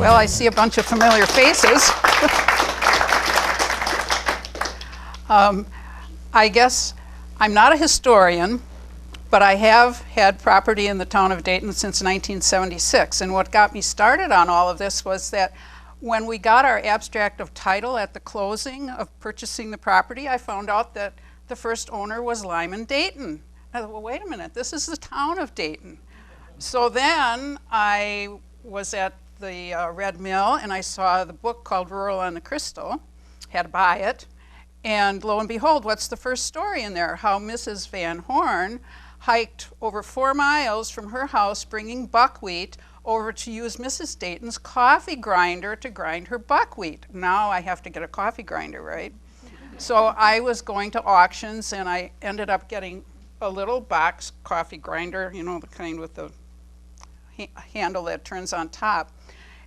Well, I see a bunch of familiar faces. I guess I'm not a historian, but I have had property in the town of Dayton since 1976. And what got me started on all of this was that when we got our abstract of title at the closing of purchasing the property, I found out that the first owner was Lyman Dayton. I thought, well, wait a minute, this is the town of Dayton. So then I was at the Red Mill and I saw the book called Rural on the Crystal, had to buy it. And lo and behold, what's the first story in there? How Mrs. Van Horn hiked over 4 miles from her house bringing buckwheat over to use Mrs. Dayton's coffee grinder to grind her buckwheat. Now I have to get a coffee grinder, right? So I was going to auctions and I ended up getting a little box coffee grinder, you know, the kind with the handle that turns on top.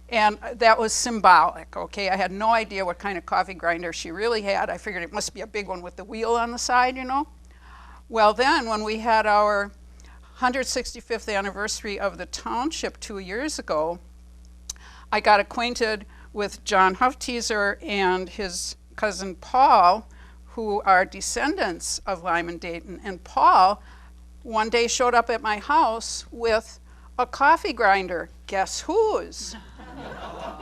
And that was symbolic, okay? I had no idea what kind of coffee grinder she really had. I figured it must be a big one with the wheel on the side, you know? Well then, when we had our 165th anniversary of the township 2 years ago, I got acquainted with John Hufteaser and his cousin Paul, who are descendants of Lyman Dayton. And Paul one day showed up at my house with a coffee grinder. Guess whose?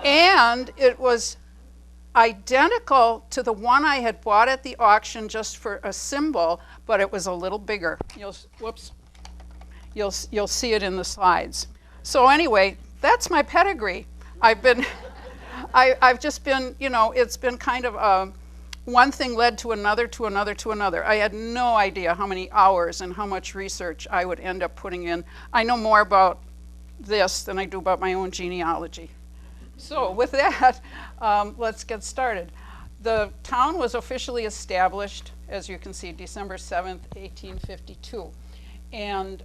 And it was identical to the one I had bought at the auction just for a symbol, but it was a little bigger. You'll see it in the slides. So anyway, that's my pedigree. I've just been, you know, it's been kind of one thing led to another, to another, to another. I had no idea how many hours and how much research I would end up putting in. I know more about this than I do about my own genealogy. So with that, let's get started. The town was officially established, as you can see, December 7th, 1852. And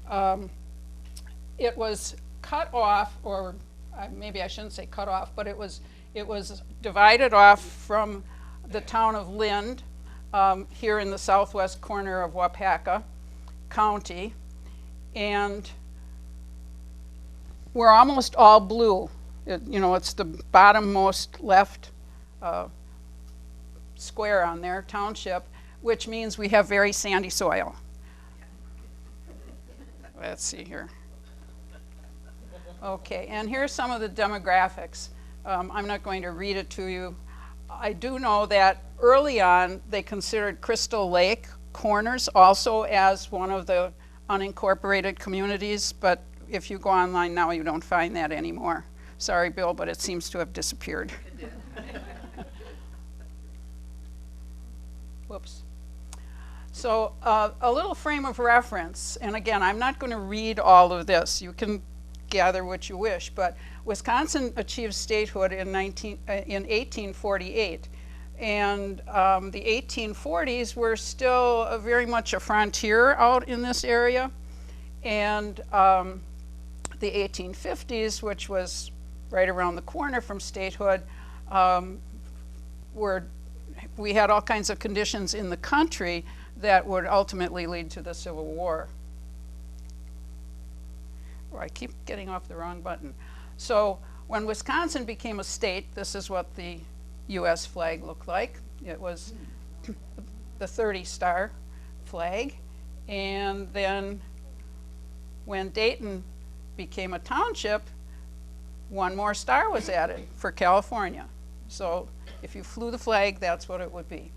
it was cut off, or maybe I shouldn't say cut off, but it was divided off from the town of Lind, here in the southwest corner of Waupaca County. And we're almost all blue. You know, it's the bottommost left square on there, township, which means we have very sandy soil. Let's see here. Okay, and here's some of the demographics. I'm not going to read it to you. I do know that early on they considered Crystal Lake Corners also as one of the unincorporated communities, but if you go online now you don't find that anymore. Sorry, Bill, but it seems to have disappeared. Whoops. So a little frame of reference, and again, I'm not going to read all of this. You can gather what you wish, but Wisconsin achieved statehood in 1848, and the 1840s were still very much a frontier out in this area, and the 1850s, which was right around the corner from statehood, we had all kinds of conditions in the country that would ultimately lead to the Civil War. Oh, I keep getting off the wrong button. So when Wisconsin became a state, this is what the US flag looked like. It was the 30-star flag. And then when Dayton became a township, one more star was added for California. So if you flew the flag, that's what it would be.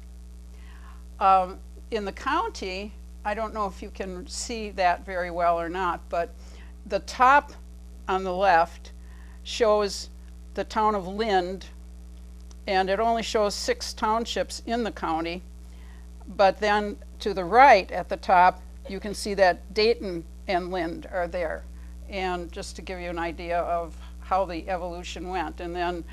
In the county, I don't know if you can see that very well or not, but the top on the left shows the town of Lind, and it only shows 6 townships in the county. But then to the right at the top, you can see that Dayton and Lind are there. And just to give you an idea of how the evolution went. And then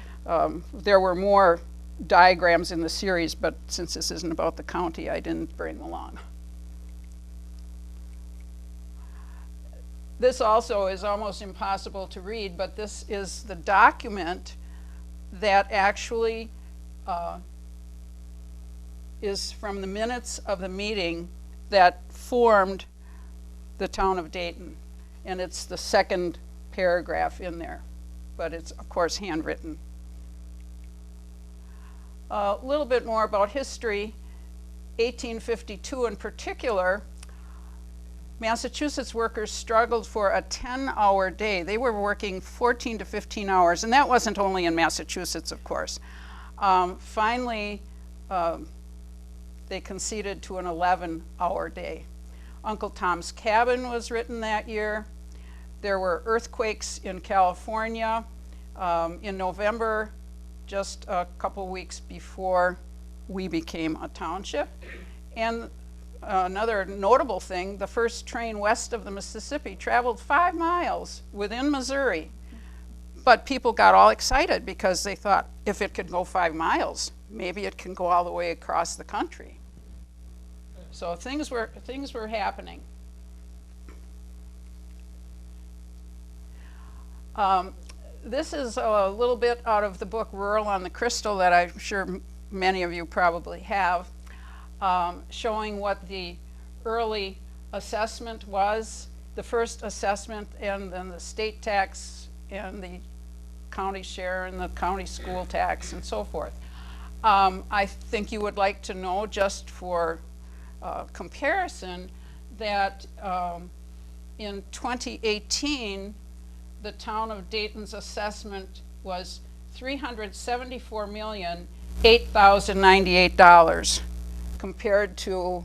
there were more diagrams in the series, but since this isn't about the county, I didn't bring them along. This also is almost impossible to read, but this is the document that actually is from the minutes of the meeting that formed the town of Dayton. And it's the second paragraph in there. but it's, of course, handwritten. A little bit more about history. 1852 in particular, Massachusetts workers struggled for a 10-hour day. They were working 14 to 15 hours, and that wasn't only in Massachusetts, of course. Finally, they conceded to an 11-hour day. Uncle Tom's Cabin was written that year. There were earthquakes in California in November, just a couple weeks before we became a township. And another notable thing, the first train west of the Mississippi traveled 5 miles within Missouri. But people got all excited because they thought, if it could go 5 miles, maybe it can go all the way across the country. So things were happening. This is a little bit out of the book Rural on the Crystal that I'm sure many of you probably have, showing what the early assessment was, the first assessment, and then the state tax and the county share and the county school tax and so forth. I think you would like to know, just for comparison, that in 2018, the town of Dayton's assessment was $374,008,098 compared to,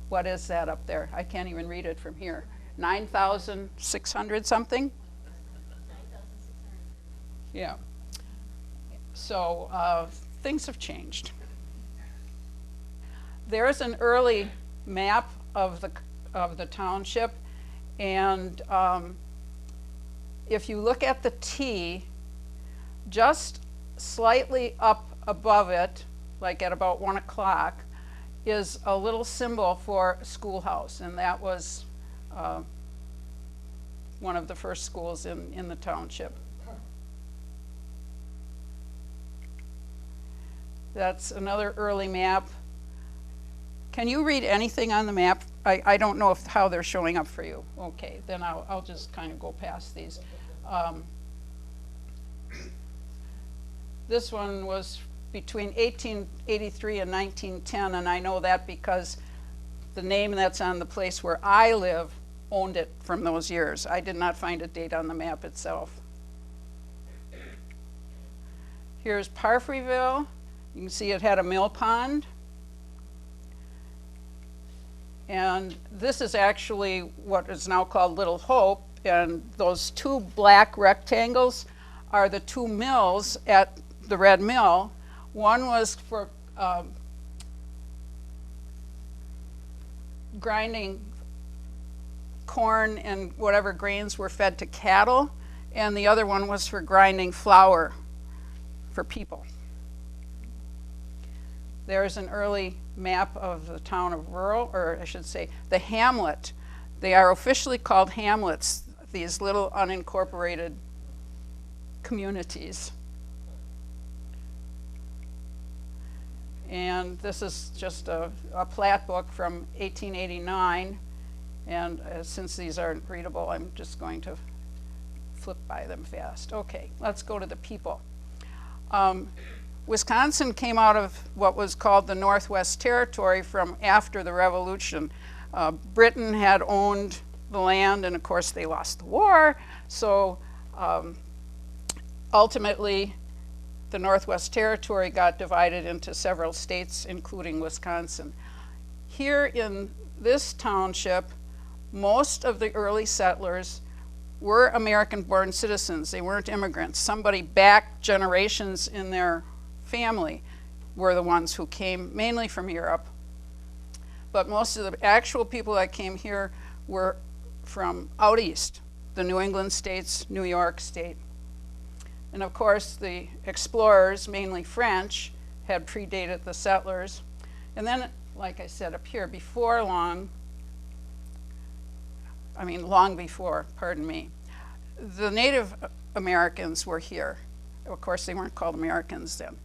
what is that up there? I can't even read it from here. 9,600 something? 9,600. Yeah. So things have changed. There's an early map of the township, and if you look at the T, just slightly up above it, like at about 1 o'clock, is a little symbol for schoolhouse, and that was one of the first schools in the township. That's another early map. Can you read anything on the map? I don't know how they're showing up for you. Okay, then I'll just kind of go past these. This one was between 1883 and 1910, and I know that because the name that's on the place where I live owned it from those years. I did not find a date on the map itself. Here's Parfreyville. You can see it had a mill pond. And this is actually what is now called Little Hope, and those 2 black rectangles are the 2 mills at the Red Mill. One was for grinding corn and whatever grains were fed to cattle, and the other one was for grinding flour for people. There's an early map of the town of Rural, or I should say the hamlet. They are officially called hamlets, these little unincorporated communities. And this is just a plat book from 1889, and since these aren't readable, I'm just going to flip by them fast. Okay, let's go to the people. Wisconsin came out of what was called the Northwest Territory from after the Revolution. Britain had owned the land, and of course they lost the war, so ultimately the Northwest Territory got divided into several states, including Wisconsin. Here in this township, most of the early settlers were American-born citizens. They weren't immigrants. Somebody back generations in their family were the ones who came mainly from Europe. But most of the actual people that came here were from out east, the New England states, New York state. And of course, the explorers, mainly French, had predated the settlers. And then, like I said up here, before long, long before, pardon me, the Native Americans were here. Of course, they weren't called Americans then.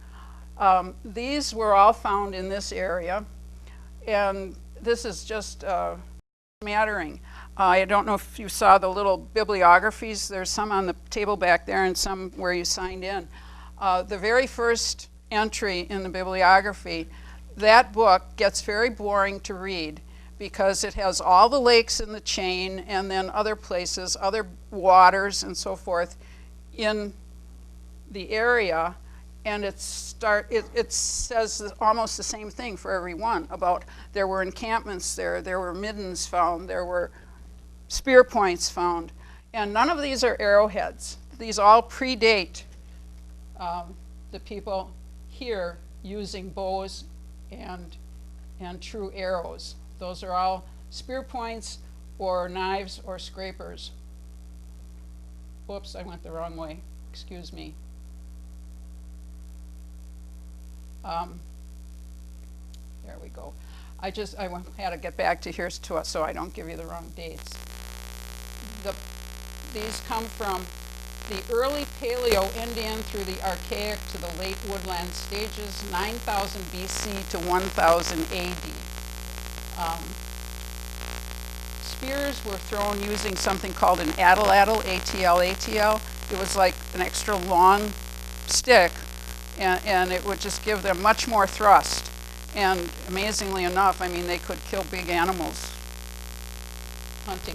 These were all found in this area, and this is just smattering. I don't know if you saw the little bibliographies. There's some on the table back there and some where you signed in. The very first entry in the bibliography, that book gets very boring to read because it has all the lakes in the chain and then other places, other waters and so forth in the area, and it says almost the same thing for every one about there were encampments there were middens found, there were spear points found, and none of these are arrowheads. These all predate the people here using bows and true arrows. Those are all spear points or knives or scrapers. Whoops, I went the wrong way. Excuse me. There we go. I had to get back to here so I don't give you the wrong dates. These come from the early Paleo-Indian through the Archaic to the late woodland stages, 9,000 BC to 1,000 AD. Spears were thrown using something called an atlatl, A-T-L. It was like an extra long stick, and it would just give them much more thrust. And amazingly enough, I mean, they could kill big animals hunting.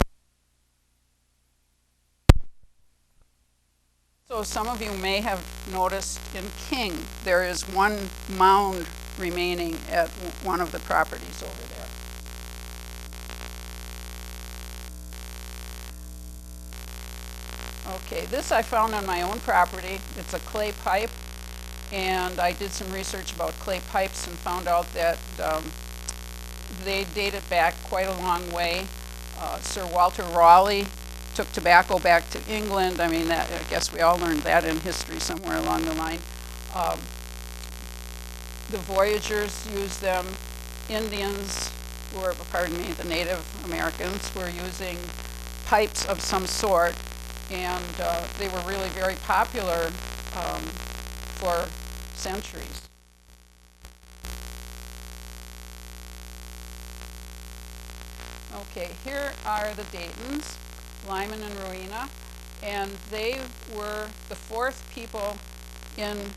So some of you may have noticed in King, there is one mound remaining at one of the properties over there. Okay, this I found on my own property. It's a clay pipe, and I did some research about clay pipes and found out that they date it back quite a long way. Sir Walter Raleigh took tobacco back to England. I mean, I guess we all learned that in history somewhere along the line. The voyagers used them. Indians, the Native Americans, were using pipes of some sort, and they were really very popular for centuries. Okay, here are the Daytons, Lyman and Rowena, and they were the fourth people in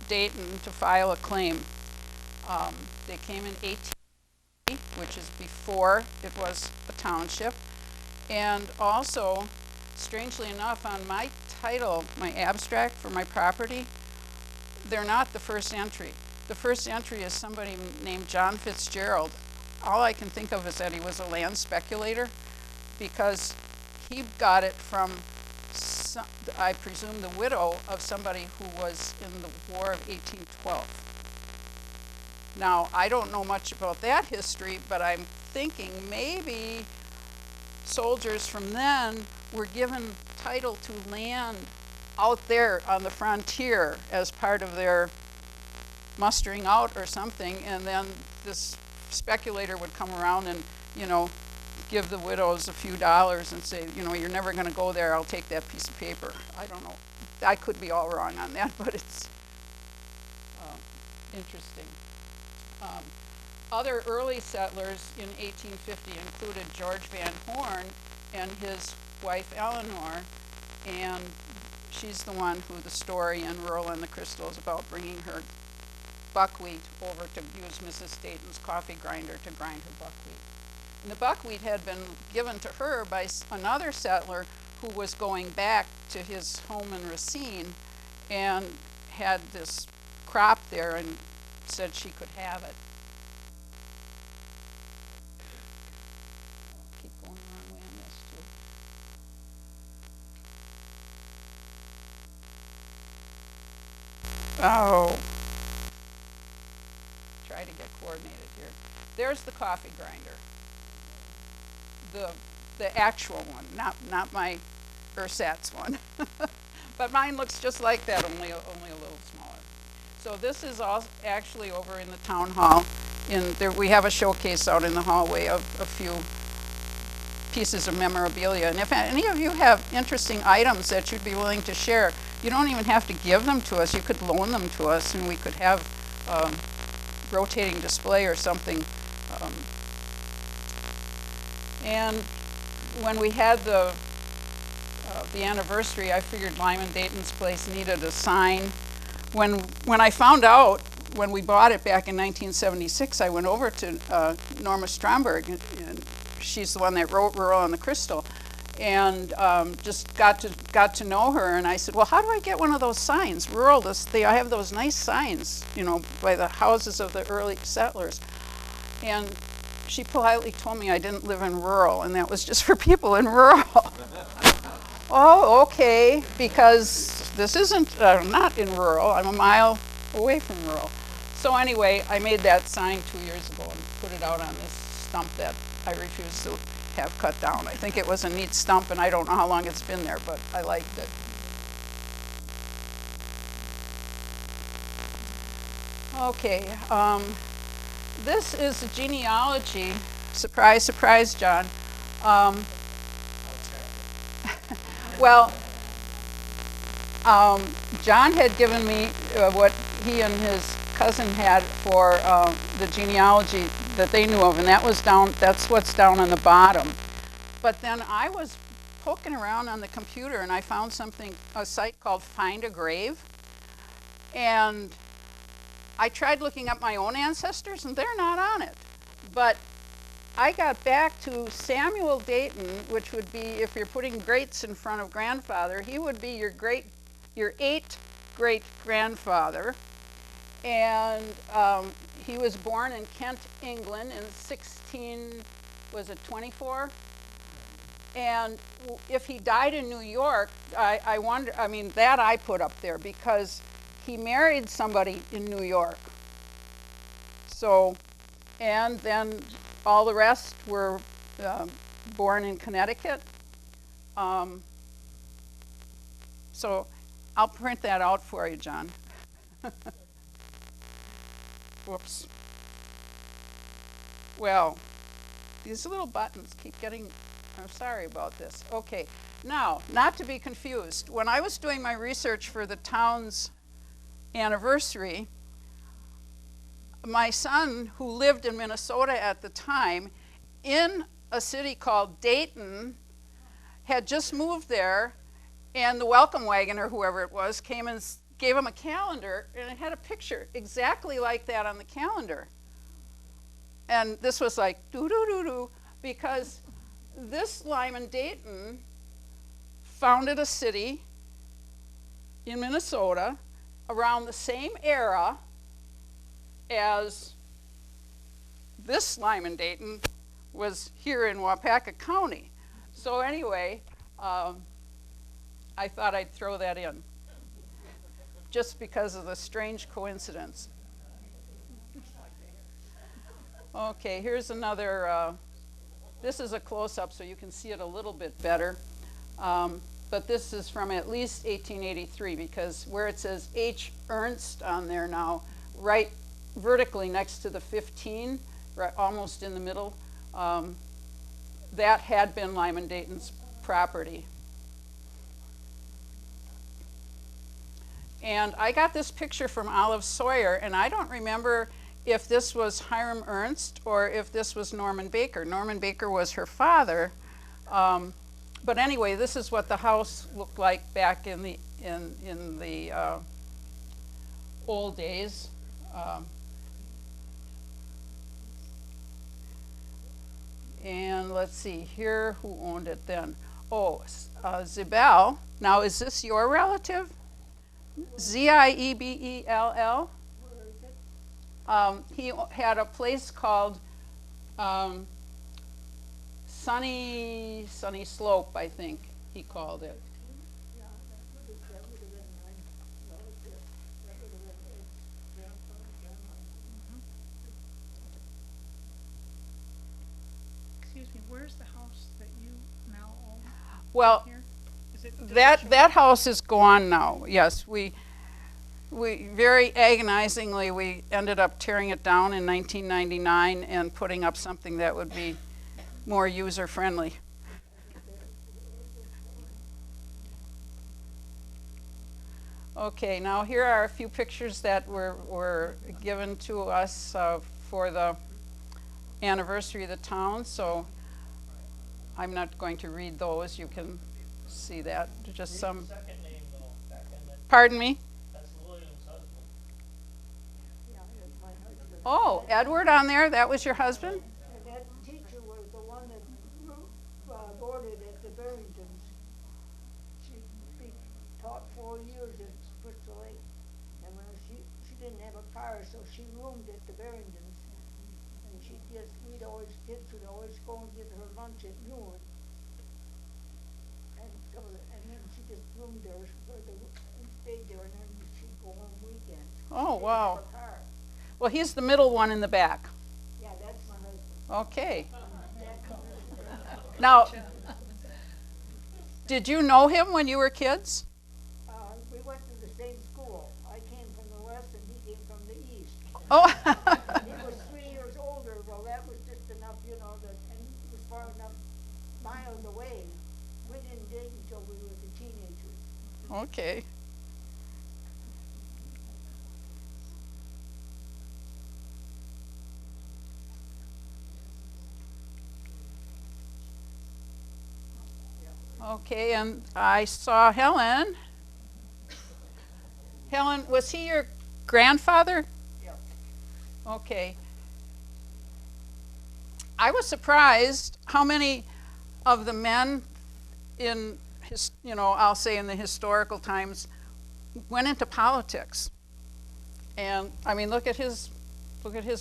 Dayton to file a claim. They came in 1880, which is before it was a township, and also, strangely enough, on my title, my abstract for my property, they're not the first entry. The first entry is somebody named John Fitzgerald. All I can think of is that he was a land speculator, because he got it from, I presume, the widow of somebody who was in the War of 1812. Now, I don't know much about that history, but I'm thinking maybe soldiers from then were given title to land out there on the frontier as part of their mustering out or something, and then this speculator would come around and, give the widows a few dollars and say, you're never going to go there, I'll take that piece of paper. I don't know. I could be all wrong on that, but it's interesting. Other early settlers in 1850 included George Van Horn and his wife Eleanor, and she's the one who the story in Rural and the Crystal is about, bringing her buckwheat over to use Mrs. Dayton's coffee grinder to grind her buckwheat. And the buckwheat had been given to her by another settler who was going back to his home in Racine and had this crop there and said she could have it. Keep going the wrong way on this too. Oh. Try to get coordinated here. There's the coffee grinder. The actual one, not my ersatz one. But mine looks just like that, only a little smaller. So this is all actually over in the town hall. We have a showcase out in the hallway of a few pieces of memorabilia. And if any of you have interesting items that you'd be willing to share, you don't even have to give them to us. You could loan them to us, and we could have rotating display or something. And when we had the anniversary, I figured Lyman Dayton's place needed a sign. When I found out, when we bought it back in 1976, I went over to Norma Stromberg, and she's the one that wrote Rural on the Crystal, and just got to know her. And I said, well, how do I get one of those signs? Rural, I have those nice signs, you know, by the houses of the early settlers. And she politely told me I didn't live in rural, and that was just for people in rural. Oh, okay, because this isn't, not in rural. I'm a mile away from rural. So anyway, I made that sign 2 years ago and put it out on this stump that I refused to have cut down. I think it was a neat stump, and I don't know how long it's been there, but I liked it. Okay, this is a genealogy. Surprise, surprise, John. Well, John had given me what he and his cousin had for the genealogy that they knew of, and that's what's down on the bottom. But then I was poking around on the computer, and I found a site called Find a Grave. And I tried looking up my own ancestors, and they're not on it. But I got back to Samuel Dayton, which would be, if you're putting greats in front of grandfather, he would be your 8th great grandfather. And he was born in Kent, England in 24? And if he died in New York, I wonder, I mean, that I put up there because he married somebody in New York. So, and then all the rest were born in Connecticut. So I'll print that out for you, John. Whoops. Well, these little buttons keep getting, I'm sorry about this. Okay, now, not to be confused, when I was doing my research for the town's anniversary, my son, who lived in Minnesota at the time, in a city called Dayton, had just moved there, and the welcome wagon, or whoever it was, came and gave him a calendar, and it had a picture exactly like that on the calendar. And this was like, doo-doo-doo-doo, because this Lyman Dayton founded a city in Minnesota around the same era as this Lyman Dayton was here in Waupaca County. So anyway, I thought I'd throw that in, just because of the strange coincidence. Okay, here's another, this is a close-up so you can see it a little bit better. But this is from at least 1883, because where it says H. Ernst on there now, right vertically next to the 15, right almost in the middle, that had been Lyman Dayton's property. And I got this picture from Olive Sawyer, and I don't remember if this was Hiram Ernst or if this was Norman Baker. Norman Baker was her father. But anyway, this is what the house looked like back in the old days. And let's see here, who owned it then? Oh, Zibel. Now, is this your relative? Ziebell. He had a place called Sunny Slope, I think he called it. Excuse me, where's the house that you now own? Well, Here? Is it that house is gone now. Yes, we very agonizingly we ended up tearing it down in 1999 and putting up something that would be more user friendly. Okay, now here are a few pictures that were given to us for the anniversary of the town. So I'm not going to read those. You can see that. Just Read some. the second name though, back in the, Pardon me? that's William's husband. Yeah, that's my husband. Oh, Edward on there. That was your husband? And that teacher was the one that boarded at the Barringtons. She taught 4 years at Crystal Lake. And when she didn't have a car, so she roomed at the Barringtons. And kids would always go and get her lunch at noon. And then she just roomed there and stayed there, and then she'd go home weekends. Oh, She didn't wow. have a car. Well, he's the middle one in the back. Yeah, that's my husband. Okay. Jack- Now, did you know him when you were kids? We went to the same school. I came from the west and he came from the east. Oh, He was 3 years older. Well, that was just enough, and he was far enough miles away. We didn't date until we were the teenagers. okay. Okay, and I saw Helen. Helen, was he your grandfather? Yeah. Okay. I was surprised how many of the men in I'll say in the historical times went into politics. And I mean, look at his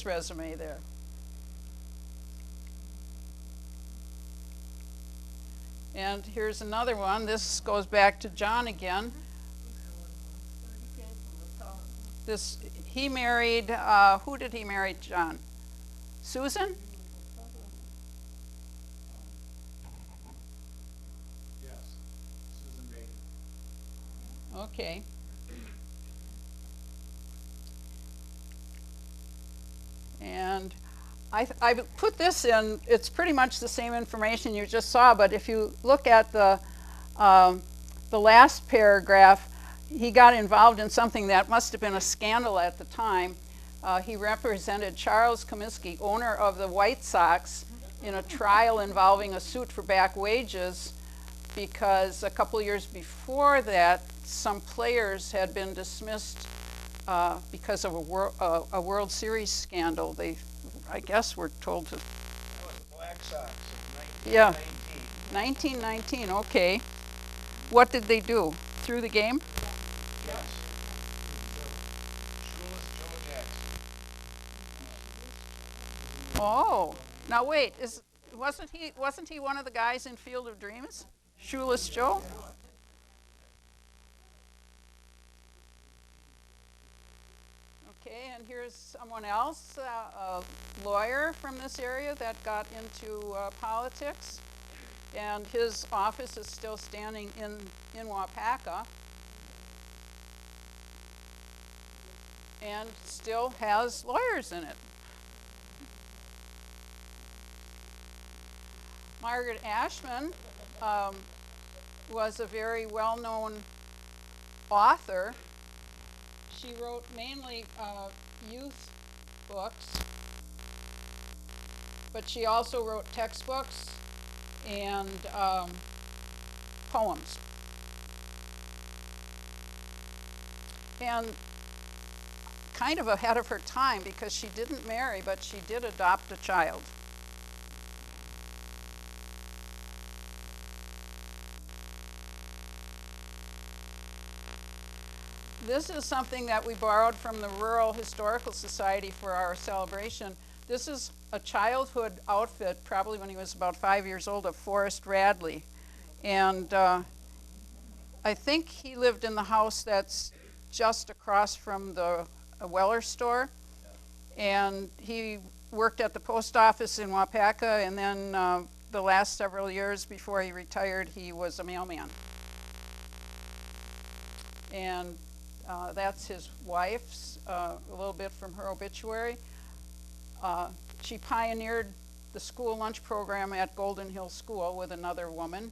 resume there. And here's another one. This goes back to John again. He married, who did he marry, John? Susan? Yes, Susan Dayton. Okay. And I put this in, it's pretty much the same information you just saw, but if you look at the last paragraph, he got involved in something that must have been a scandal at the time. He represented Charles Comiskey, owner of the White Sox, in a trial involving a suit for back wages because a couple years before that, some players had been dismissed because of a World Series scandal. They, I guess, were told to. That was the Black Sox in Yeah. 1919. 1919, okay. What did they do? Threw the game? Yes. Shoeless Joe Jackson. Oh, now wait, wasn't he one of the guys in Field of Dreams? Shoeless Joe? Okay, and here's someone else, a lawyer from this area that got into politics, and his office is still standing in Waupaca, and still has lawyers in it. Margaret Ashman was a very well-known author. She wrote mainly youth books, but she also wrote textbooks and poems. And kind of ahead of her time because she didn't marry, but she did adopt a child. This is something that we borrowed from the Rural Historical Society for our celebration. This is a childhood outfit, probably when he was about 5 years old, of Forrest Radley. And I think he lived in the house that's just across from the Weller store. And he worked at the post office in Waupaca, and then the last several years before he retired, he was a mailman. And that's his wife's, a little bit from her obituary. She pioneered the school lunch program at Golden Hill School with another woman.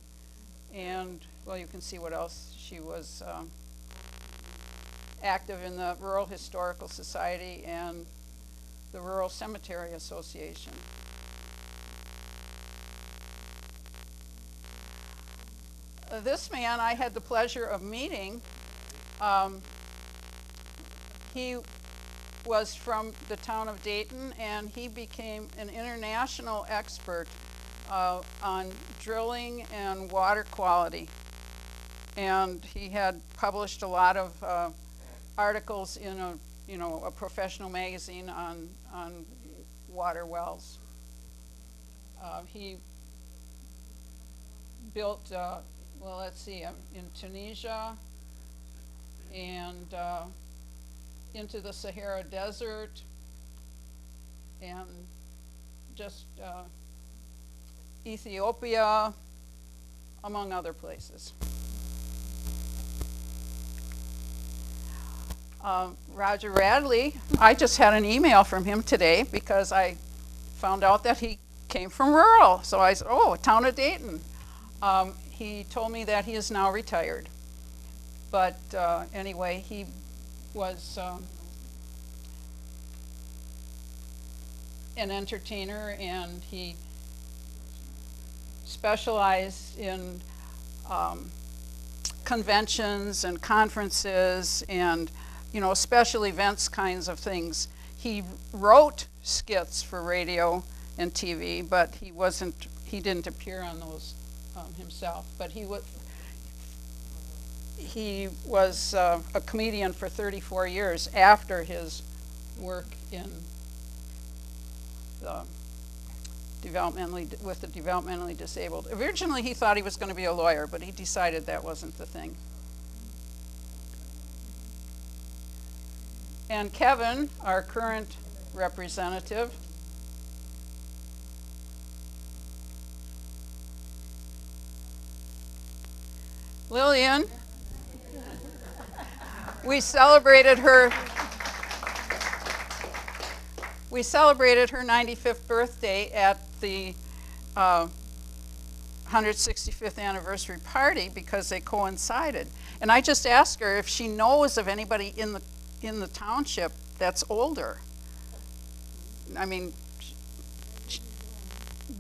And, well, you can see what else. She was active in the Rural Historical Society and the Rural Cemetery Association. This man I had the pleasure of meeting. He was from the town of Dayton, and he became an international expert on drilling and water quality. And he had published a lot of articles in a professional magazine on water wells. He built, well, let's see, in Tunisia and into the Sahara Desert and just Ethiopia, among other places. Roger Radley, I just had an email from him today because I found out that he came from rural. So I said, oh, town of Dayton. He told me that he is now retired. But anyway, he was an entertainer, and he specialized in conventions and conferences and special events kinds of things. He wrote skits for radio and TV, but he didn't appear on those himself. But he was a comedian for 34 years after his work in the with the developmentally disabled. Originally he thought he was going to be a lawyer, but he decided that wasn't the thing. And Kevin, our current representative, Lillian, we celebrated her 95th birthday at the 165th anniversary party because they coincided. And I just asked her if she knows of anybody in the township that's older. I mean,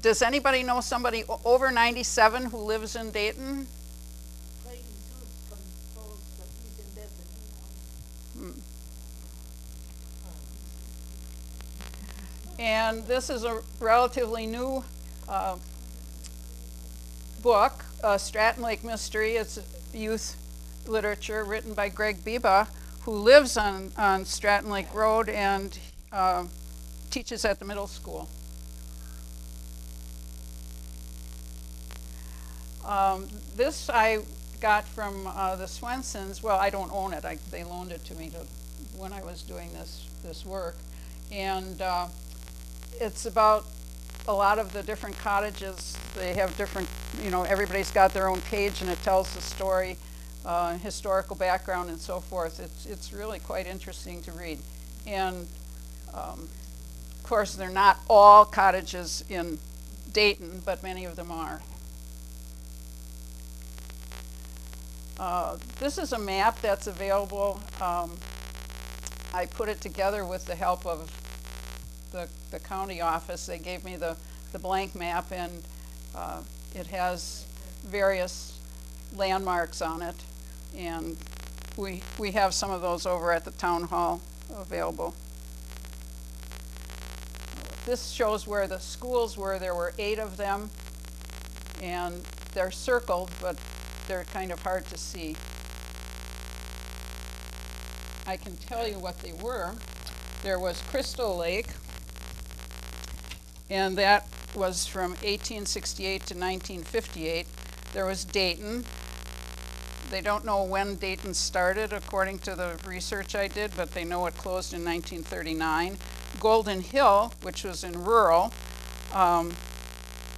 does anybody know somebody over 97 who lives in Dayton? And this is a relatively new book, Stratton Lake Mystery. It's youth literature written by Greg Biba, who lives on Stratton Lake Road and teaches at the middle school. This I got from the Swensons. Well, I don't own it. They loaned it to me when I was doing this work. And it's about a lot of the different cottages. They have different, everybody's got their own page, and it tells the story, historical background and so forth. It's really quite interesting to read. And of course, they're not all cottages in Dayton, but many of them are. This is a map that's available. I put it together with the help of the county office. They gave me the blank map, and it has various landmarks on it, and we have some of those over at the town hall available. This shows where the schools were. There were 8 of them, and they're circled, but they're kind of hard to see. I can tell you what they were. There was Crystal Lake, and that was from 1868 to 1958. There was Dayton. They don't know when Dayton started according to the research I did, but they know it closed in 1939. Golden Hill, which was in rural,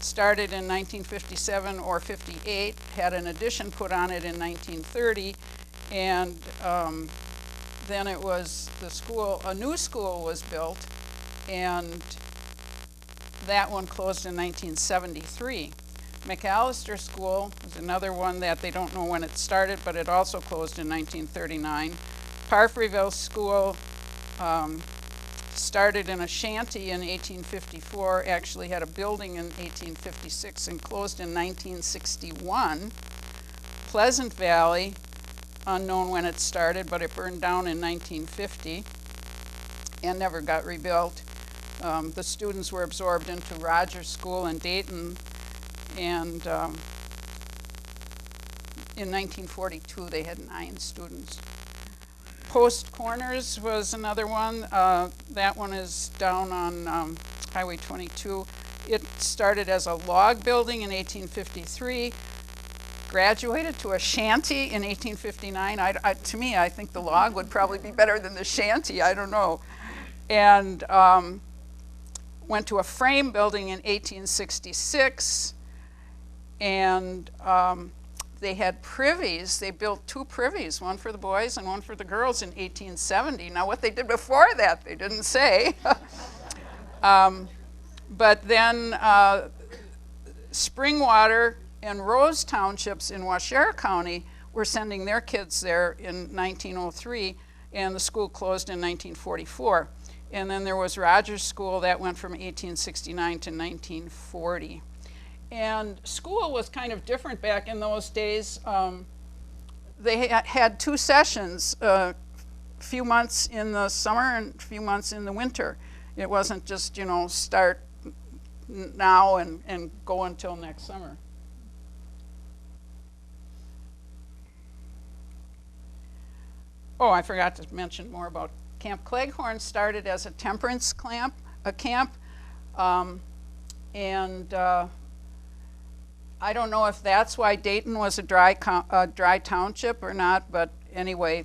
started in 1957 or 58, had an addition put on it in 1930, and then it was the school, a new school was built, and that one closed in 1973. McAllister School was another one that they don't know when it started, but it also closed in 1939. Parfreyville School started in a shanty in 1854, actually had a building in 1856 and closed in 1961. Pleasant Valley, unknown when it started, but it burned down in 1950 and never got rebuilt. The students were absorbed into Rogers School in Dayton, and in 1942 they had 9 students. Post Corners was another one. That one is down on Highway 22. It started as a log building in 1853, graduated to a shanty in 1859. To me, I think the log would probably be better than the shanty, I don't know. And went to a frame building in 1866, and they had privies. They built 2 privies, one for the boys and one for the girls in 1870. Now what they did before that, they didn't say. But then Springwater and Rose Townships in Waupaca County were sending their kids there in 1903, and the school closed in 1944. And then there was Rogers School that went from 1869 to 1940. And school was kind of different back in those days. They had 2 sessions, a few months in the summer and a few months in the winter. It wasn't just, you know, start now and go until next summer. Oh, I forgot to mention more about Camp Cleghorn. Started as a temperance camp, and I don't know if that's why Dayton was a dry township or not, but anyway,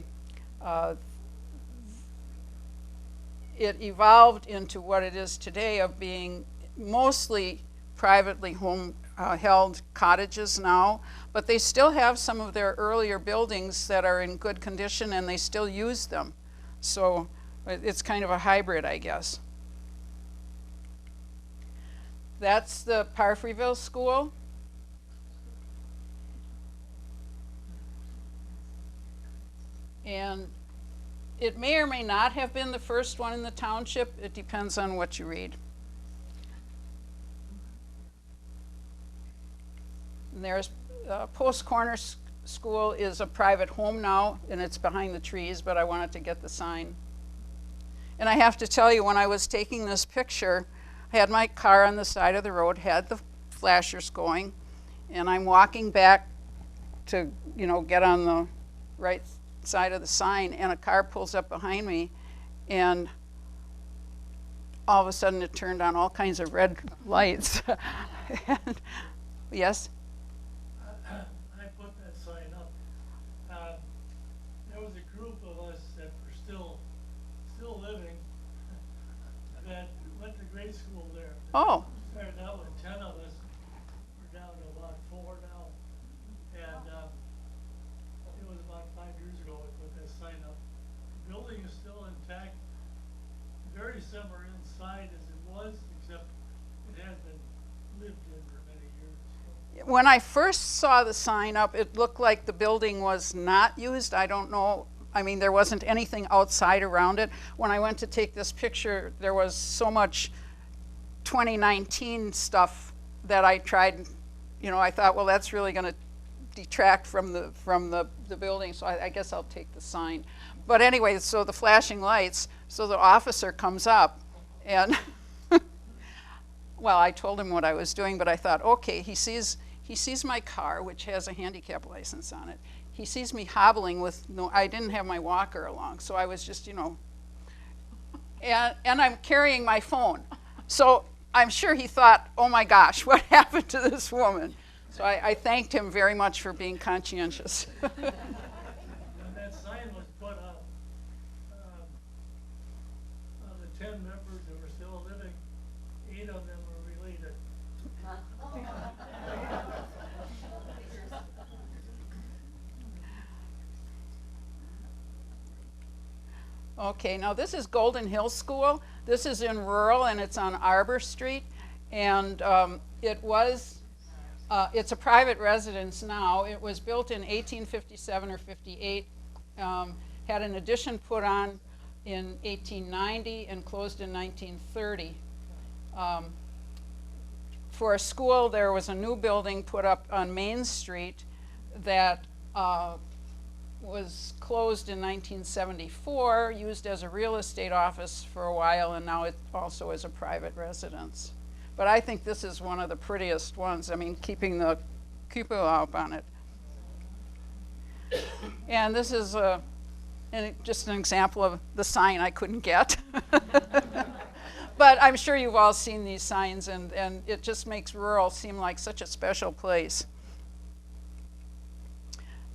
it evolved into what it is today of being mostly privately held cottages now, but they still have some of their earlier buildings that are in good condition and they still use them. So it's kind of a hybrid, I guess. That's the Parfreyville School. And it may or may not have been the first one in the township. It depends on what you read. And there's Post Corners School is a private home now, and it's behind the trees, but I wanted to get the sign. And I have to tell you, when I was taking this picture, I had my car on the side of the road, had the flashers going, and I'm walking back to, you know, get on the right side of the sign, and a car pulls up behind me, and all of a sudden it turned on all kinds of red lights. And, yes? I put that sign up. There was a group of us that were still living that went to grade school there. Oh. Started out with 10 of us. We're down to about 4 now. And it was about 5 years ago we put that sign up. The building is still intact, very similar inside as it was, except it has been lived in for many years. When I first saw the sign up, it looked like the building was not used. I don't know. I mean, there wasn't anything outside around it. When I went to take this picture, there was so much 2019 stuff that I tried, you know, I thought, well, that's really going to detract from the building, so I guess I'll take the sign. But anyway, so the flashing lights, so the officer comes up, and well, I told him what I was doing, but I thought, okay, he sees my car, which has a handicap license on it. He sees me hobbling with I didn't have my walker along, so I was just, you know, and I'm carrying my phone. So I'm sure he thought, oh my gosh, what happened to this woman? So I thanked him very much for being conscientious. When that sign was put up, of the 10 members who were still living, 8 of them were related. Okay, now this is Golden Hill School. This is in rural, and it's on Arbor Street. And it's a private residence now. It was built in 1857 or 58, had an addition put on in 1890 and closed in 1930. For a school, there was a new building put up on Main Street that was closed in 1974, used as a real estate office for a while, and now it also is a private residence. But I think this is one of the prettiest ones. I mean, keeping the cupola up on it. And this is just an example of the sign I couldn't get. But I'm sure you've all seen these signs, and it just makes rural seem like such a special place.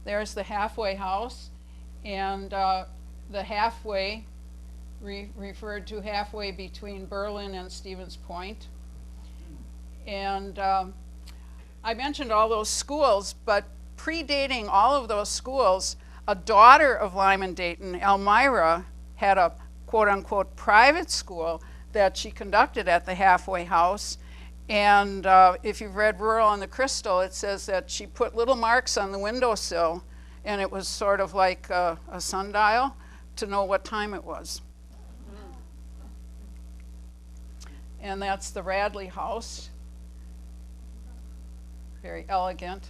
There's the halfway house, and the halfway referred to halfway between Berlin and Stevens Point. And I mentioned all those schools, but predating all of those schools, a daughter of Lyman Dayton, Elmira, had a quote-unquote private school that she conducted at the halfway house. And if you've read Rural on the Crystal, it says that she put little marks on the windowsill, and it was sort of like a sundial to know what time it was. And that's the Radley house. Very elegant.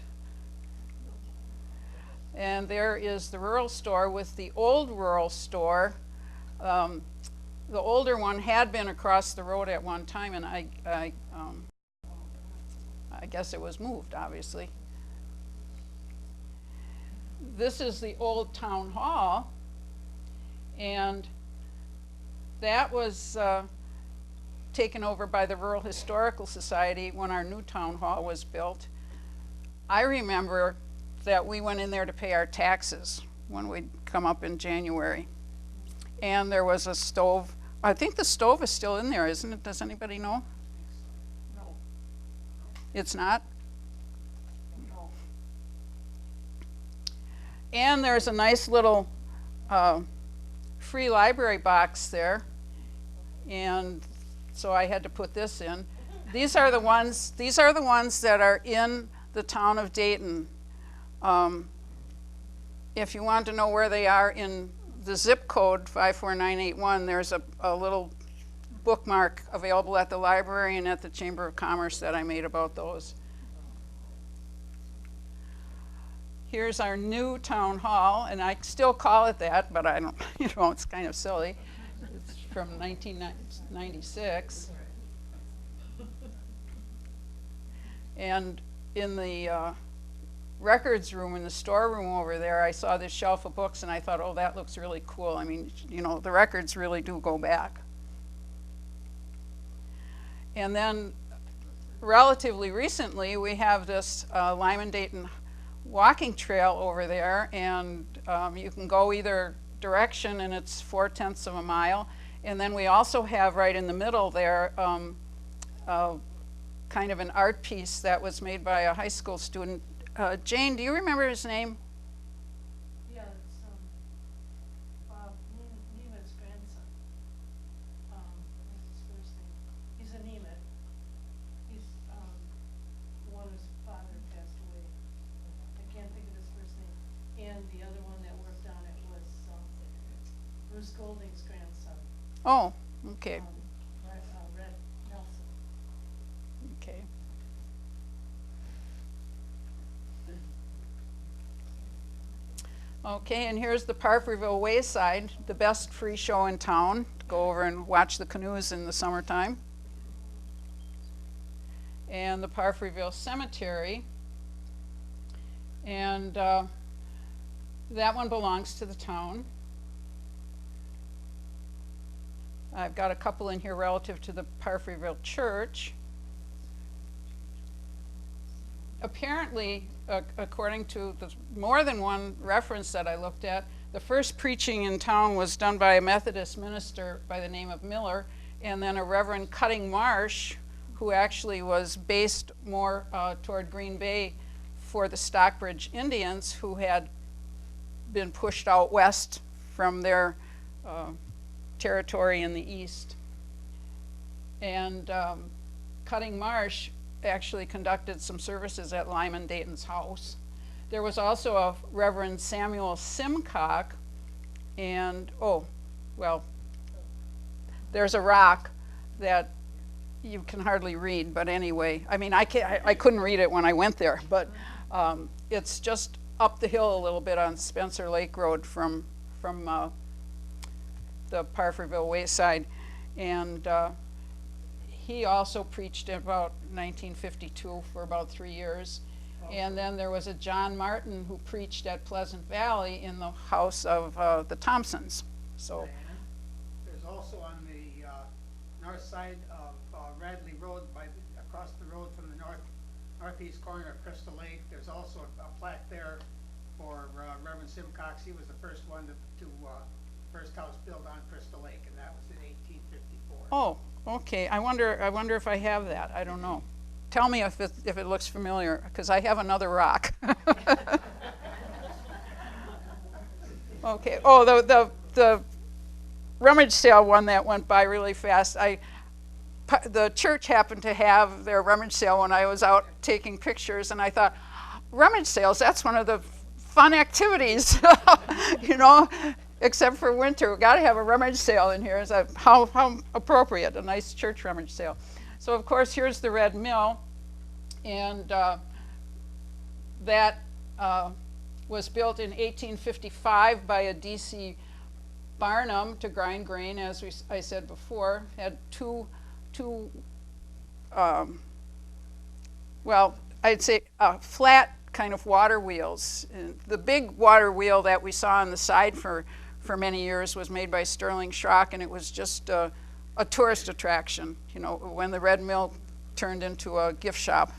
And there is the rural store with the old rural store. The older one had been across the road at one time, and I guess it was moved, obviously. This is the old town hall, and that was taken over by the Rural Historical Society when our new town hall was built. I remember that we went in there to pay our taxes when we'd come up in January. And there was a stove. I think the stove is still in there, isn't it? Does anybody know? No, It's not? no. And there's a nice little free library box there. And so I had to put this in. These are the ones that are in the town of Dayton. If you want to know where they are in the zip code 54981, there's a little bookmark available at the library and at the Chamber of Commerce that I made about those. Here's our new town hall, and I still call it that, but I don't, it's kind of silly. It's from 1996. And in the records room, in the storeroom over there, I saw this shelf of books, and I thought, oh, that looks really cool. I mean, the records really do go back. And then relatively recently, we have this Lyman Dayton walking trail over there, and you can go either direction, and it's 4/10 of a mile. And then we also have right in the middle there kind of an art piece that was made by a high school student. Jane, do you remember his name? Yeah, it's, Neiman's grandson. What's his first name? He's a Neiman. He's, the one whose father passed away. I can't think of his first name. And the other one that worked on it was, Bruce Golding's grandson. Oh, okay. Red Nelson. Okay. Okay, and here's the Parfreyville Wayside, the best free show in town. Go over and watch the canoes in the summertime. And the Parfreyville Cemetery. And that one belongs to the town. I've got a couple in here relative to the Parfreyville Church. Apparently, according to the more than one reference that I looked at, the first preaching in town was done by a Methodist minister by the name of Miller, and then a Reverend Cutting Marsh, who actually was based more toward Green Bay for the Stockbridge Indians, who had been pushed out west from their territory in the east. And Cutting Marsh actually conducted some services at Lyman Dayton's house. There was also a Reverend Samuel Simcock, and there's a rock that you can hardly read, but anyway, I mean, I couldn't read it when I went there, but it's just up the hill a little bit on Spencer Lake Road from the Parfreyville Wayside. And he also preached in about 1952 for about 3 years. And then there was a John Martin who preached at Pleasant Valley in the house of the Thompsons. So There's also on the north side of Radley Road, across the road from the northeast corner of Crystal Lake, there's also a plaque there for Reverend Simcox. He was the first one to first house built on Crystal Lake, and that was in 1854. oh, okay. I wonder if I have that. I don't know. Tell me if it looks familiar, because I have another rock. Okay. Oh, the rummage sale one that went by really fast. The church happened to have their rummage sale when I was out taking pictures, and I thought, rummage sales, that's one of the fun activities, you know, except for winter. We've got to have a rummage sale in here. So how appropriate, a nice church rummage sale. So, of course, here's the Red Mill, and that was built in 1855 by a D.C. Barnum to grind grain, as I said before. Had two well, I'd say flat kind of water wheels. And the big water wheel that we saw on the side for many years was made by Sterling Schrock, and it was just a tourist attraction, you know, when the Red Mill turned into a gift shop.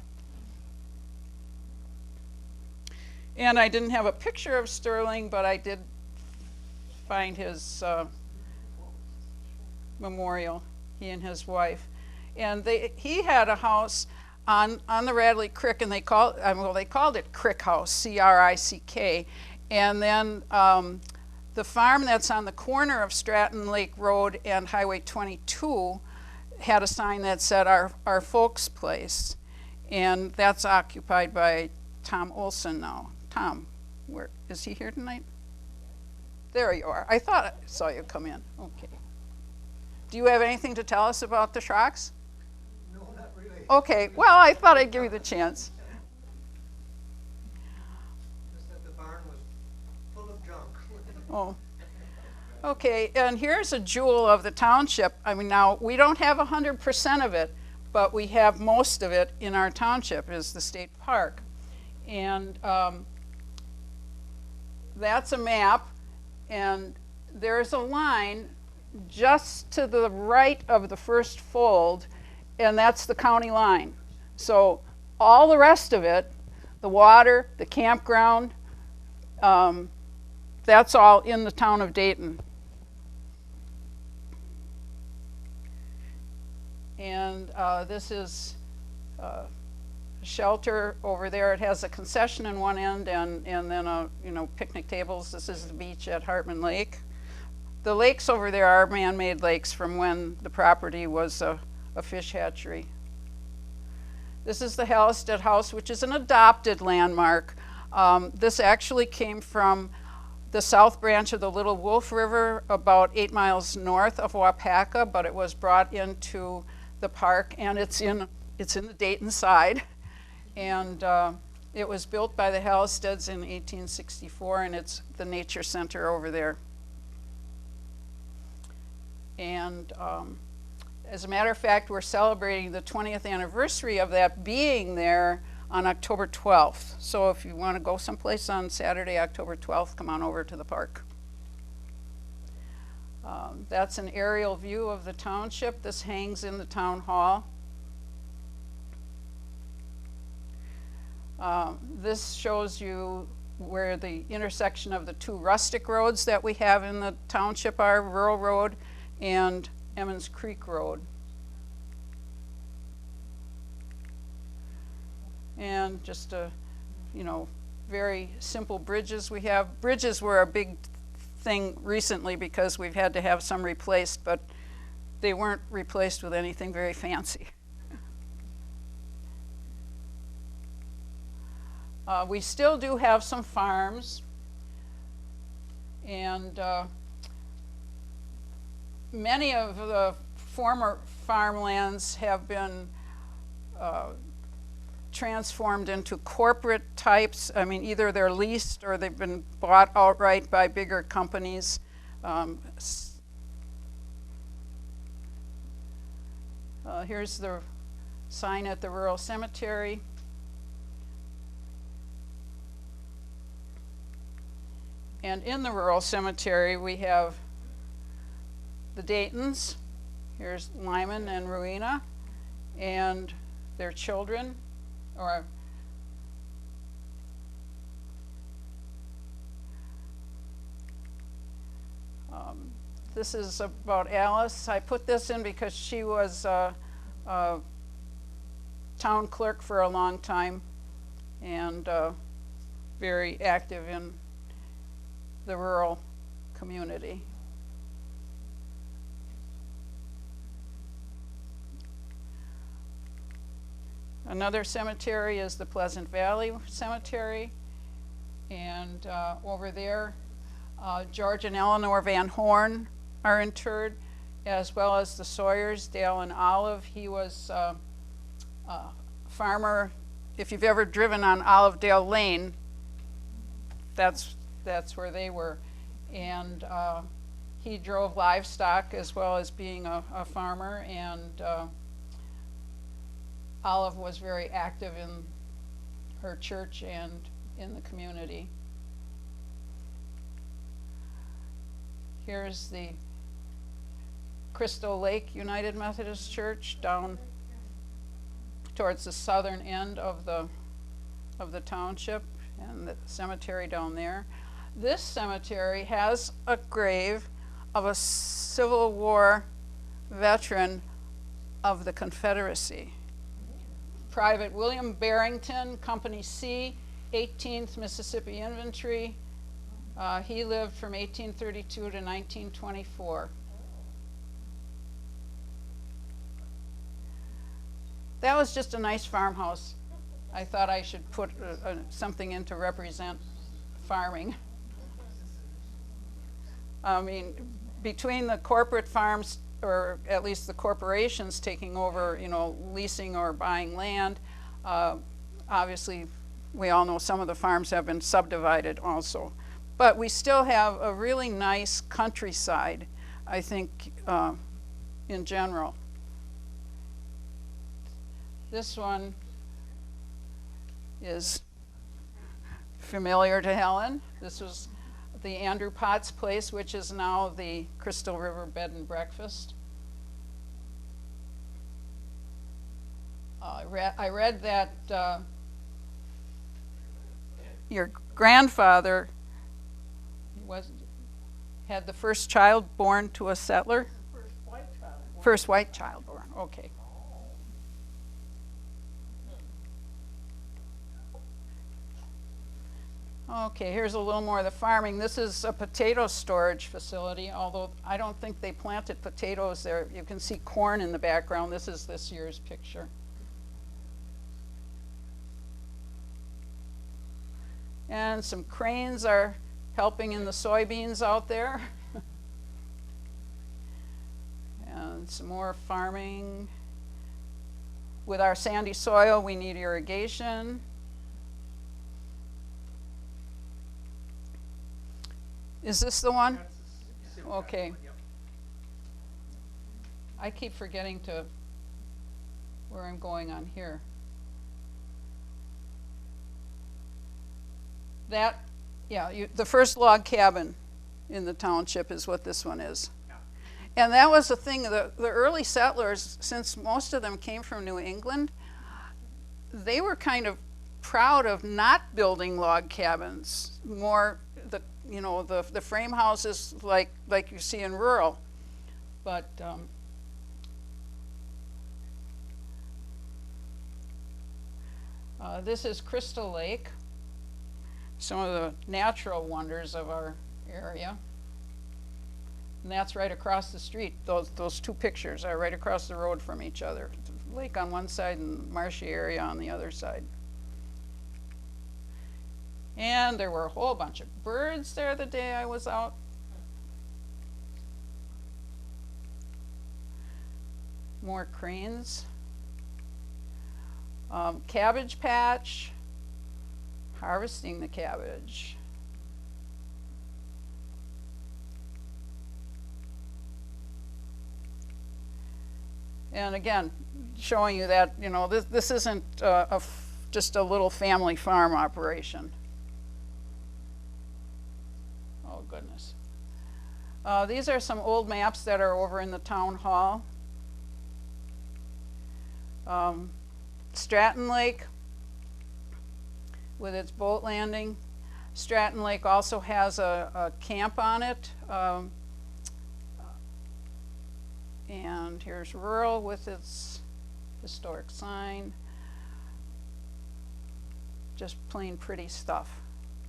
And I didn't have a picture of Sterling, but I did find his memorial, he and his wife. And he had a house on the Radley Creek, and they called it Crick House, C-R-I-C-K. And then the farm that's on the corner of Stratton Lake Road and Highway 22 had a sign that said our folks' place. And that's occupied by Tom Olson now. Tom, where is he here tonight? There you are. I thought I saw you come in. Okay. Do you have anything to tell us about the Schrocks? No, not really. Okay, well, I thought I'd give you the chance. Just that the barn was full of junk. Oh. Okay, and here's a jewel of the township. I mean, now, we don't have 100% of it, but we have most of it in our township, is the state park. And that's a map, and there's a line just to the right of the first fold, and that's the county line. So all the rest of it, the water, the campground, that's all in the town of Dayton. And this is shelter over there. It has a concession in one end and then picnic tables. This is the beach at Hartman Lake. The lakes over there are man-made lakes from when the property was a fish hatchery. This is the Halstead House, which is an adopted landmark. This actually came from the south branch of the Little Wolf River, about 8 miles north of Waupaca, but it was brought into the park, and it's in the Dayton side. And it was built by the Halsteads in 1864, and it's the nature center over there. And as a matter of fact, we're celebrating the 20th anniversary of that being there on October 12th. So if you want to go someplace on Saturday, October 12th, come on over to the park. That's an aerial view of the township. This hangs in the town hall. This shows you where the intersection of the two rustic roads that we have in the township are, Rural Road and Emmons Creek Road. And just very simple bridges we have. Bridges were a big thing recently because we've had to have some replaced, but they weren't replaced with anything very fancy. We still do have some farms, and many of the former farmlands have been transformed into corporate types. I mean, either they're leased or they've been bought outright by bigger companies. Here's the sign at the rural cemetery. And in the rural cemetery, we have the Daytons. Here's Lyman and Rowena and their children, or this is about Alice. I put this in because she was a town clerk for a long time and very active in the rural community. Another cemetery is the Pleasant Valley Cemetery, and over there George and Eleanor Van Horn are interred, as well as the Sawyers, Dale and Olive. He was a farmer. If you've ever driven on Olivedale Lane, that's where they were. And he drove livestock as well as being a farmer, and Olive was very active in her church and in the community. Here's the Crystal Lake United Methodist Church down towards the southern end of the township, and the cemetery down there. This cemetery has a grave of a Civil War veteran of the Confederacy. Private William Barrington, Company C, 18th Mississippi Infantry. He lived from 1832 to 1924. That was just a nice farmhouse. I thought I should put something in to represent farming. I mean, between the corporate farms, or at least the corporations taking over, leasing or buying land, obviously we all know some of the farms have been subdivided also. But we still have a really nice countryside, I think, in general. This one is familiar to Helen. This was the Andrew Potts place, which is now the Crystal River Bed and Breakfast. I read that your grandfather had the first child born to a settler? First white child born, okay. Okay, here's a little more of the farming. This is a potato storage facility, although I don't think they planted potatoes there. You can see corn in the background. This is this year's picture. And some cranes are helping in the soybeans out there. And some more farming. With our sandy soil, we need irrigation. Is this the one? Okay. I keep forgetting to where I'm going on here. That, yeah, the first log cabin in the township is what this one is. And that was the thing, the early settlers, since most of them came from New England, they were kind of proud of not building log cabins, more the frame houses like you see in rural. But this is Crystal Lake, some of the natural wonders of our area. And that's right across the street. Those two pictures are right across the road from each other. Lake on one side and marshy area on the other side. And there were a whole bunch of birds there the day I was out. More cranes. Cabbage patch, harvesting the cabbage. And again, showing you that, you know, this isn't just a little family farm operation. Oh, goodness. These are some old maps that are over in the town hall. Stratton Lake with its boat landing. Stratton Lake also has a camp on it. And here's rural with its historic sign. Just plain pretty stuff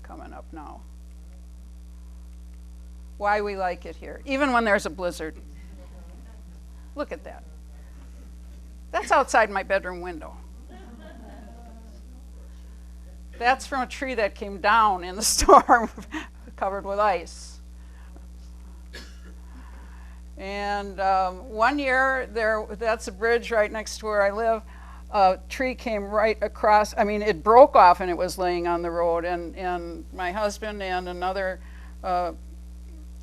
coming up now. Why we like it here, even when there's a blizzard. Look at that. That's outside my bedroom window. That's from a tree that came down in the storm, covered with ice. And 1 year, that's a bridge right next to where I live. A tree came right across. I mean, it broke off and it was laying on the road. And my husband and another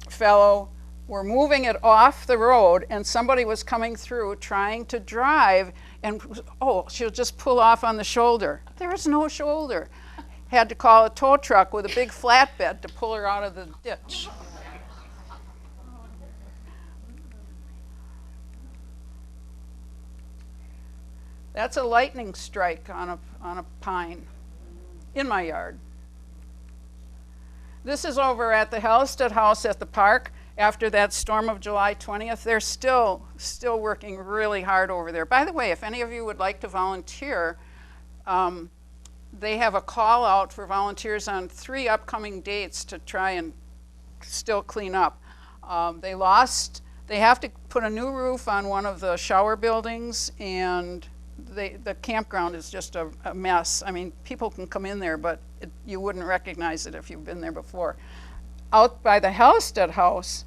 fellow were moving it off the road, and somebody was coming through trying to drive, and oh, she'll just pull off on the shoulder. There was no shoulder. Had to call a tow truck with a big flatbed to pull her out of the ditch. That's a lightning strike on a pine in my yard. This is over at the Halstead House at the park. After that storm of July 20th, they're still working really hard over there. By the way, if any of you would like to volunteer, they have a call out for volunteers on 3 upcoming dates to try and still clean up. They have to put a new roof on one of the shower buildings, and the campground is just a mess. I mean, people can come in there, but you wouldn't recognize it if you've been there before. Out by the Halstead House,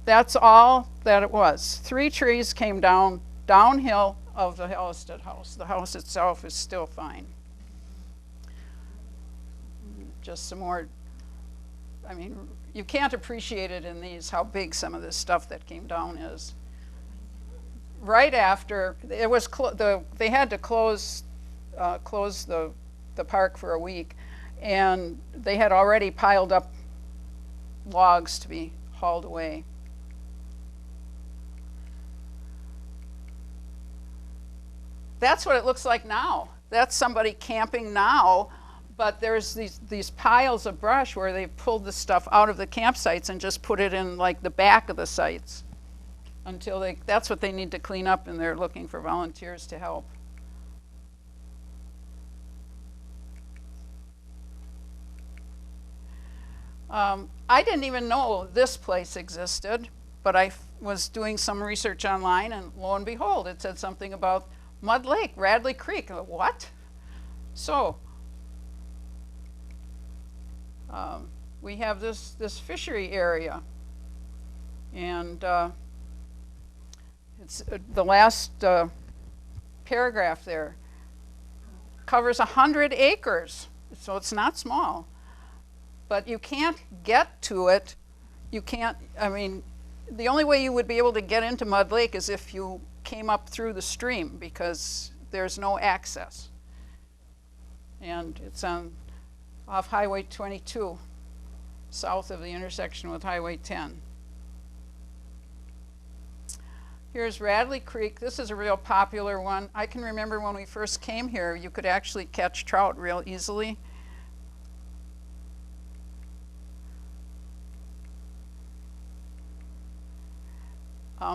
that's all that it was. 3 trees came downhill of the Halstead House. The house itself is still fine. Just some more, I mean, you can't appreciate it in these, how big some of this stuff that came down is. Right after, it was they had to close the park for a week, and they had already piled up logs to be hauled away. That's what it looks like now. That's somebody camping now, but there's these piles of brush where they've pulled the stuff out of the campsites and just put it in like the back of the sites until that's what they need to clean up, and they're looking for volunteers to help. I didn't even know this place existed, but I was doing some research online, and lo and behold, it said something about Mud Lake, Radley Creek. What? So we have this fishery area, and it's the last paragraph there covers 100 acres, so it's not small. But you can't get to it. You can't, I mean, the only way you would be able to get into Mud Lake is if you came up through the stream, because there's no access. And it's off Highway 22, south of the intersection with Highway 10. Here's Radley Creek. This is a real popular one. I can remember when we first came here, you could actually catch trout real easily.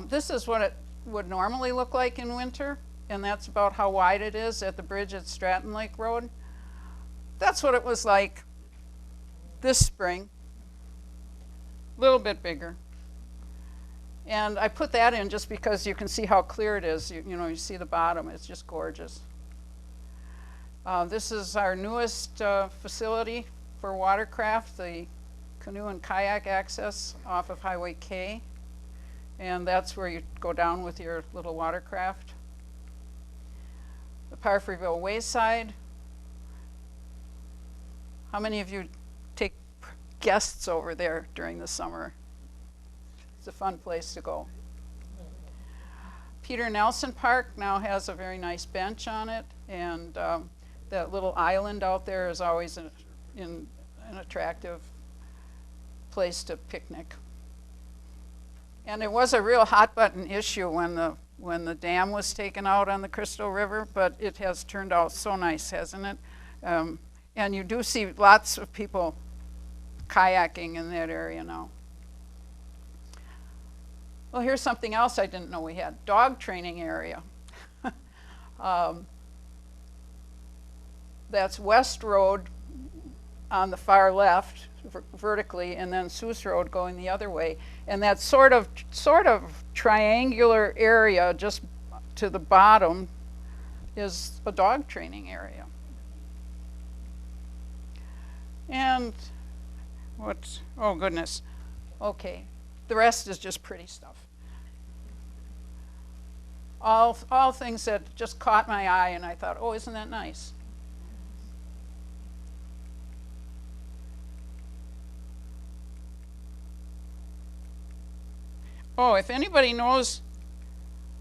This is what it would normally look like in winter, and that's about how wide it is at the bridge at Stratton Lake Road. That's what it was like this spring, a little bit bigger. And I put that in just because you can see how clear it is. You know, you see the bottom, it's just gorgeous. This is our newest facility for watercraft, the canoe and kayak access off of Highway K. And that's where you go down with your little watercraft. The Parfreyville Wayside. How many of you take guests over there during the summer? It's a fun place to go. Peter Nelson Park now has a very nice bench on it, and that little island out there is always an attractive place to picnic. And it was a real hot button issue when the dam was taken out on the Crystal River, but it has turned out so nice, hasn't it? And you do see lots of people kayaking in that area now. Well, here's something else I didn't know we had. Dog training area. That's West Road on the far left, vertically, and then Sioux Road going the other way. And that sort of triangular area just to the bottom is a dog training area. And oh goodness, okay, the rest is just pretty stuff. All things that just caught my eye, and I thought, oh, isn't that nice? Oh, if anybody knows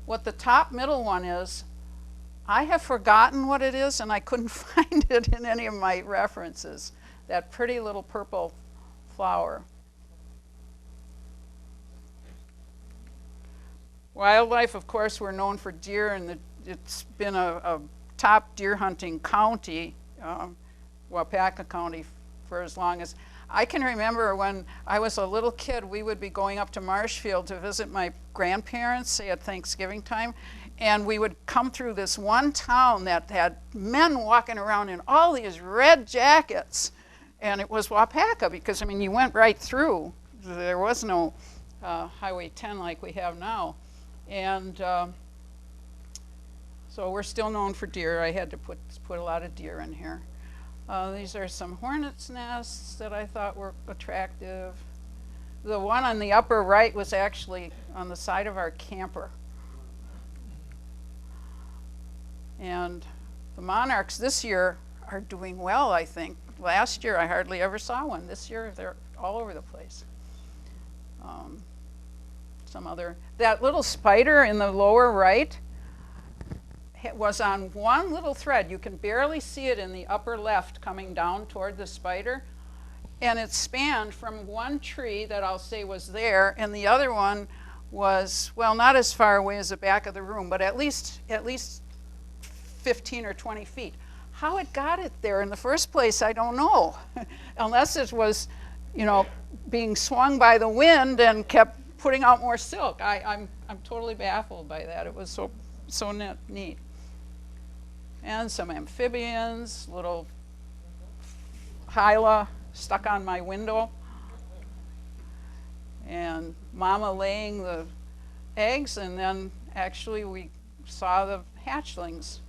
what the top middle one is, I have forgotten what it is, and I couldn't find it in any of my references. That pretty little purple flower. Wildlife, of course, we're known for deer, and it's been a top deer hunting county, Waupaca County, for as long as I can remember. When I was a little kid, we would be going up to Marshfield to visit my grandparents, say at Thanksgiving time, and we would come through this one town that had men walking around in all these red jackets, and it was Waupaca, because I mean, you went right through. There was no Highway 10 like we have now. And so we're still known for deer. I had to put a lot of deer in here. These are some hornets' nests that I thought were attractive. The one on the upper right was actually on the side of our camper. And the monarchs this year are doing well, I think. Last year I hardly ever saw one. This year they're all over the place. That little spider in the lower right was on one little thread. You can barely see it in the upper left coming down toward the spider. And it spanned from one tree that I'll say was there, and the other one was, well, not as far away as the back of the room, but at least 15 or 20 feet. How it got it there in the first place, I don't know. Unless it was, being swung by the wind and kept putting out more silk. I'm totally baffled by that. It was so neat. And some amphibians, little hyla stuck on my window. And Mama laying the eggs, and then actually we saw the hatchlings.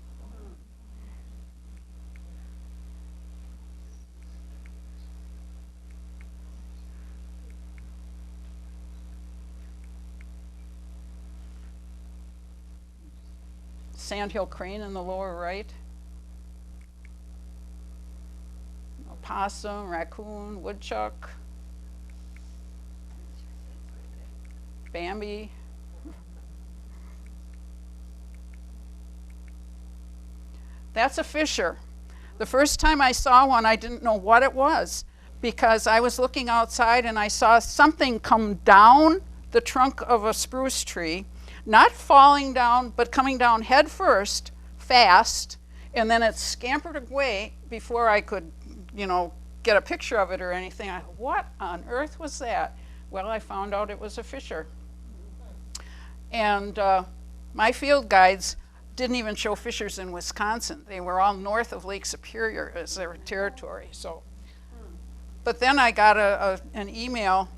Sandhill crane in the lower right. Opossum, raccoon, woodchuck, Bambi. That's a fisher. The first time I saw one, I didn't know what it was, because I was looking outside and I saw something come down the trunk of a spruce tree, not falling down, but coming down head first, fast, and then it scampered away before I could, get a picture of it or anything. What on earth was that? Well, I found out it was a fisher. And my field guides didn't even show fishers in Wisconsin. They were all north of Lake Superior as their territory. So, but then I got an email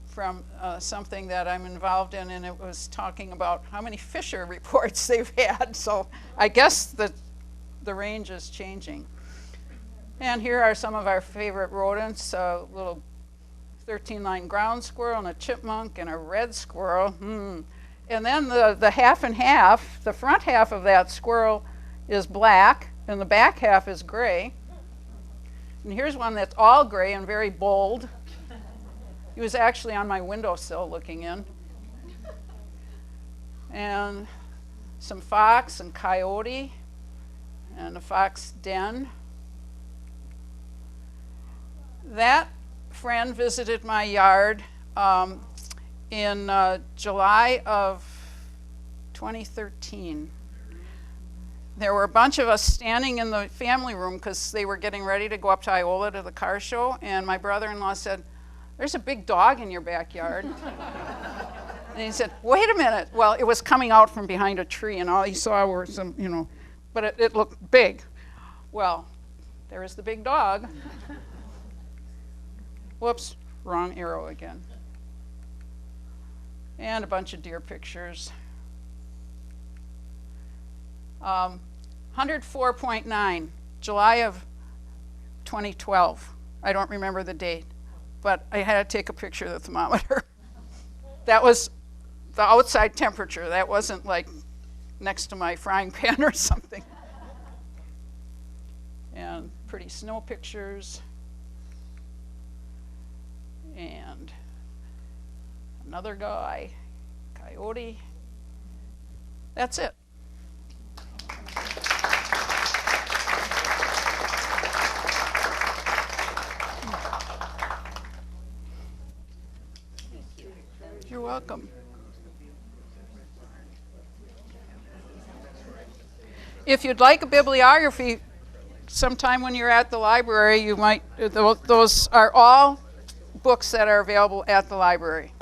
from something that I'm involved in, and it was talking about how many fisher reports they've had. So I guess the range is changing. And here are some of our favorite rodents, a little 13-line ground squirrel and a chipmunk and a red squirrel. And then the half and half, the front half of that squirrel is black, and the back half is gray. And here's one that's all gray and very bold. He was actually on my windowsill looking in. And some fox and coyote, and a fox den. That friend visited my yard in July of 2013. There were a bunch of us standing in the family room because they were getting ready to go up to Iola to the car show, and my brother-in-law said, "There's a big dog in your backyard." And he said, "Wait a minute." Well, it was coming out from behind a tree, and all he saw were some, but it looked big. Well, there is the big dog. Whoops, wrong arrow again. And a bunch of deer pictures. 104.9, July of 2012. I don't remember the date, but I had to take a picture of the thermometer. That was the outside temperature. That wasn't like next to my frying pan or something. And pretty snow pictures. And another guy, coyote. That's it. You're welcome. If you'd like a bibliography, sometime when you're at the library, you might, those are all books that are available at the library.